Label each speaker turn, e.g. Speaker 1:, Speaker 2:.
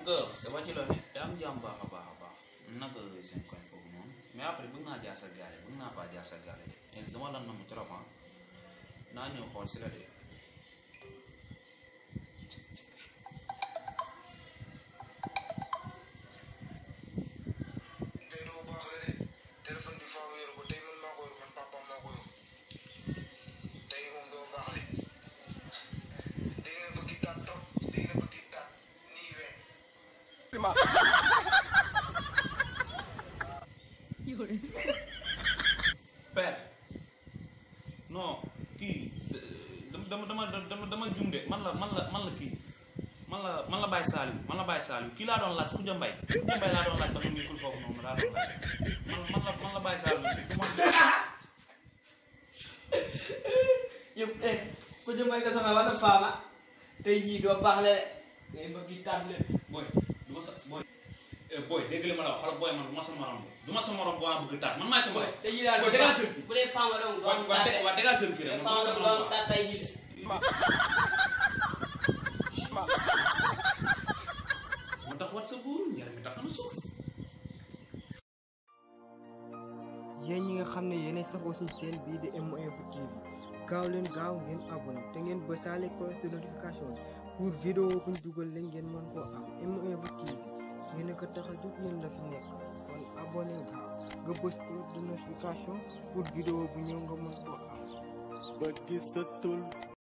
Speaker 1: Kër sa wàcc la ne daa am jàmm baax a baax naka seen koñ foofu noonu mais après bëgg naa jaar sa gaale bëgg naa faa jaar sa gaale de mais dama lan na mu trop naa ñëw xool si la de.
Speaker 2: téléphone bi faaw yor ko tey man maa ko yor man papa maa ko yor tey moom doo baax de dégg nga bëgg taat trop dégg nga bëgg taat nii wee.
Speaker 1: Père non kii dama juum de man la kii man la Baye Saliou kii laa doon laaj Khoudia Mbaye laa doon laaj ba xam nekkul foofu noonu laa doon laaj man la Baye Saliou
Speaker 3: yëpp Khoudia Mbaye ka soxla wala faama tey jii doo baax le ngay bëgg tànn leen
Speaker 1: booy du ma sa booy dégg li ma la wax xoolal booy man du ma sa morom du ma sa morom boo ma bëgg taat man maay sa morom.
Speaker 3: tey jii daal
Speaker 1: booy dégal seen fii
Speaker 3: bu dee faama dong doo am tànn
Speaker 1: waa dégal seen fii rek man du ma sa morom
Speaker 3: tànn tey jii
Speaker 1: moo tax wat sa buur njariñ mi tax na suuf.
Speaker 4: yéen ñi nga xam ne yéenay safoo suñu chaîne bii di MO Info TV gaaw leen gaaw ngeen abonné te ngeen bësaale cloche de notification pour vidéo buñ dugal leen ngeen mën koo am MO Info TV yéen a ko tax a jóg yéen la fi nekk kon abonné gaaw nga bës cloche de notification pour vidéo bu ñëw nga mën koo am.
Speaker 5: ba gisatul